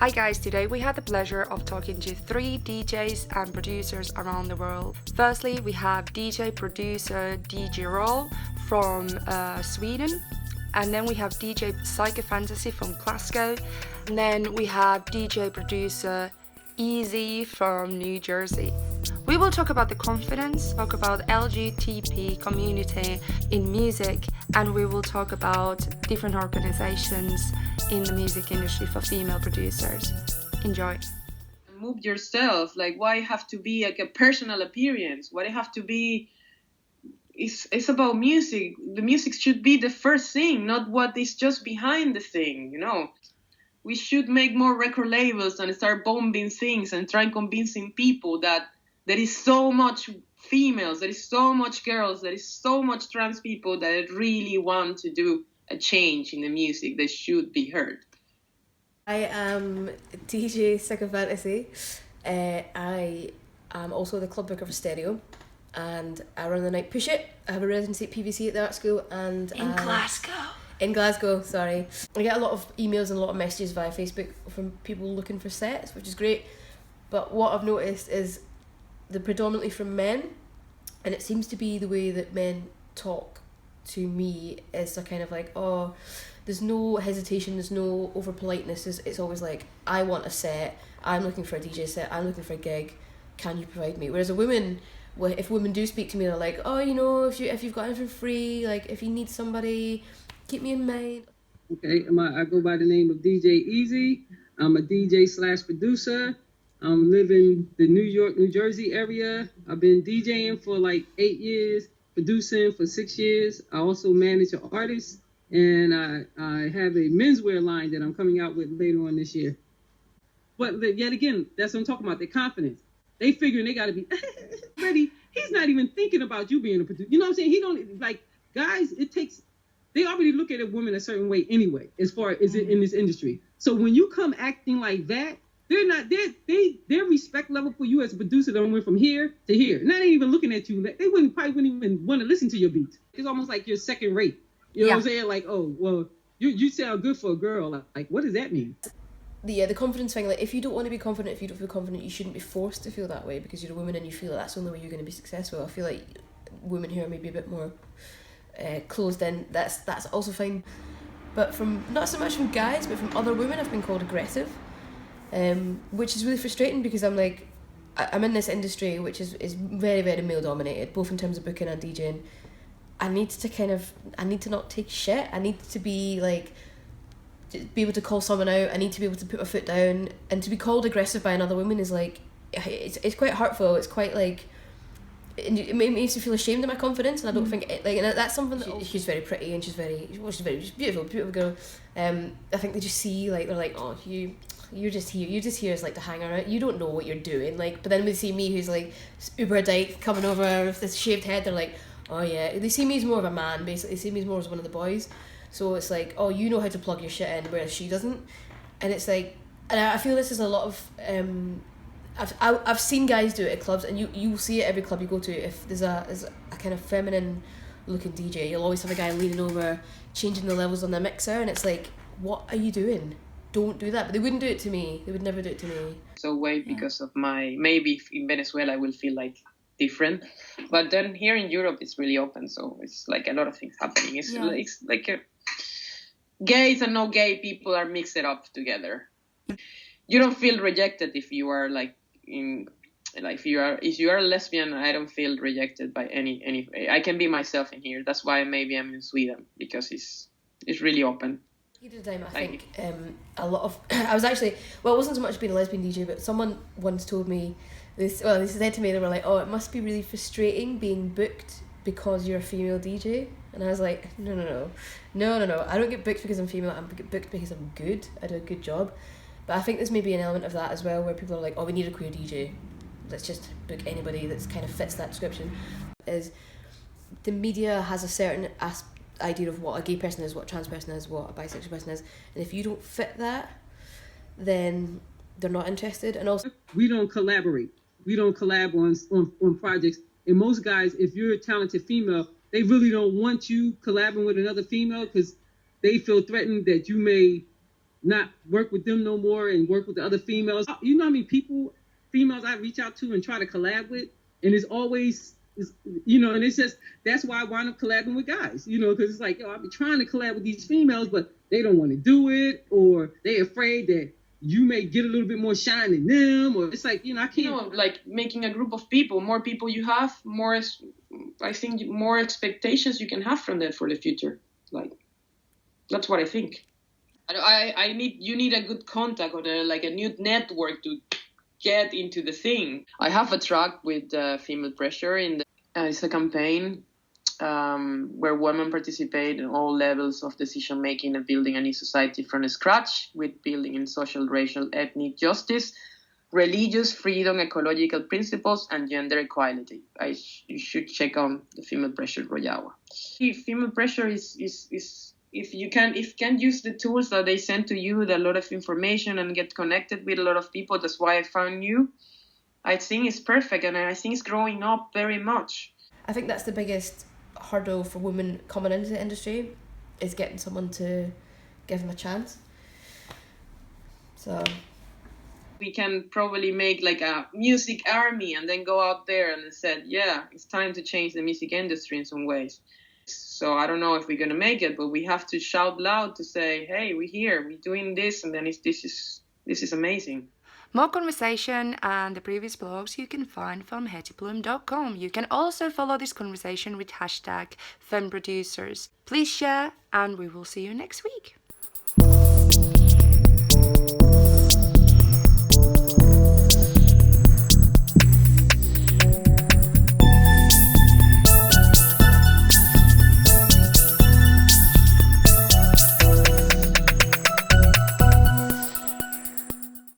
Hi guys, today we had the pleasure of talking to 3 DJs and producers around the world. Firstly, we have DJ producer DGeral from Sweden, and then we have DJ Psycho Fantasy from Glasgow, and then we have DJ producer Eeaazzee from New Jersey. We will talk about the confidence, talk about LGBT community in music, and we will talk about different organizations in the music industry for female producers. Enjoy. Move yourself. Like, why have to be like a personal appearance? Why have to be? It's about music. The music should be the first thing, not what is just behind the thing. You know, we should make more record labels and start bombing things and try convincing people that there is so much females, there is so much girls, there is so much trans people that really want to do a change in the music. They should be heard. I am DJ Psycho Fantasy. I am also the club booker for Stereo, and I run the night Push It. I have a residency at PVC at the art school, and in Glasgow, sorry. I get a lot of emails and a lot of messages via Facebook from people looking for sets, which is great. But what I've noticed is they're predominantly from men, and it seems to be the way that men talk to me is a kind of like, oh, there's no hesitation, there's no over politeness. It's always like, I want a set, I'm looking for a DJ set, I'm looking for a gig, can you provide me? Whereas a woman, if women do speak to me, they're like, oh, you know, if you've got anything free, like if you need somebody, keep me in mind. Okay, I go by the name of DJ Eeaazzee. I'm a DJ / producer. I'm living the New York, New Jersey area. I've been DJing for like 8 years, producing for 6 years. I also manage an artist, and I have a menswear line that I'm coming out with later on this year. But yet again, that's what I'm talking about, their confidence. They figuring they got to be ready. He's not even thinking about you being a producer. You know what I'm saying? He don't, like, guys, they already look at a woman a certain way anyway, as far as in this industry. So when you come acting like that, their respect level for you as a producer don't went from here to here. Not even looking at you. They probably wouldn't even want to listen to your beats. It's almost like you're second rate. You know what I'm saying? Like, oh, well, you sound good for a girl. Like, what does that mean? The confidence thing, like, if you don't want to be confident, if you don't feel confident, you shouldn't be forced to feel that way because you're a woman and you feel that's the only way you're going to be successful. I feel like women who are maybe a bit more closed in, that's also fine. But from, not so much from guys, but from other women, I've been called aggressive. Which is really frustrating because I'm like, I'm in this industry which is very, very male dominated, both in terms of booking and DJing. I need to not take shit. I need to be like, be able to call someone out. I need to be able to put my foot down, and to be called aggressive by another woman is like, it's quite hurtful. It's quite like, it makes me feel ashamed of my confidence, and I don't think it, like, and that's something that she's very pretty and she's beautiful girl. I think they just see, like, they're like, oh, you're just here as like the hanger out. You don't know what you're doing, like. But then when they see me, who's like uber dyke coming over with this shaved head, they're like, oh yeah. They see me as more of a man, basically. They see me as more as one of the boys. So it's like, oh, you know how to plug your shit in, whereas she doesn't. And it's like, and I feel this is a lot of I've seen guys do it at clubs, and you see it every club you go to. If there's a kind of feminine looking DJ, you'll always have a guy leaning over, changing the levels on the mixer, and it's like, what are you doing? Don't do that. But they wouldn't do it to me. They would never do it to me. So wait, because of maybe in Venezuela I will feel like different, but then here in Europe it's really open, so it's like a lot of things happening. It's like gays and no gay people are mixed up together. You don't feel rejected if you are like if you are a lesbian. I don't feel rejected by any. I can be myself in here. That's why maybe I'm in Sweden, because it's really open. At the time, I think a lot of I was actually, well, it wasn't so much being a lesbian DJ, but someone once told me this. Well, they said to me, they were like, "Oh, it must be really frustrating being booked because you're a female DJ." And I was like, no. I don't get booked because I'm female. I'm booked because I'm good. I do a good job. But I think there's maybe an element of that as well, where people are like, "Oh, we need a queer DJ. Let's just book anybody that's kind of fits that description." Is the media has a certain idea of what a gay person is, what a trans person is, what a bisexual person is, and if you don't fit that, then they're not interested. And also, we don't collaborate. We don't collab on projects. And most guys, if you're a talented female, they really don't want you collabing with another female because they feel threatened that you may not work with them no more and work with the other females. You know how many females I reach out to and try to collab with, and it's always, and it's just, that's why I wind up collabing with guys, because it's like, I'll be trying to collab with these females, but they don't want to do it, or they're afraid that you may get a little bit more shine than them, or it's like, I can't. Like making a group of people, more people you have, I think more expectations you can have from that for the future. Like, that's what I think. You need a good contact or a new network to get into the thing. I have a track with Female Pressure it's a campaign where women participate in all levels of decision making and building a new society from scratch, with building in social, racial, ethnic justice, religious freedom, ecological principles, and gender equality. You should check on the Female Pressure Royawa. Female Pressure is if you can use the tools that they send to you, a lot of information, and get connected with a lot of people. That's why I found you. I think it's perfect, and I think it's growing up very much. I think that's the biggest hurdle for women coming into the industry, is getting someone to give them a chance. So we can probably make like a music army and then go out there and said, yeah, it's time to change the music industry in some ways. So I don't know if we're going to make it, but we have to shout loud to say, hey, we're here, we're doing this, and then this is amazing. More conversation and the previous blogs you can find from hettyplum.com. You can also follow this conversation with #FemProducers. Please share, and we will see you next week.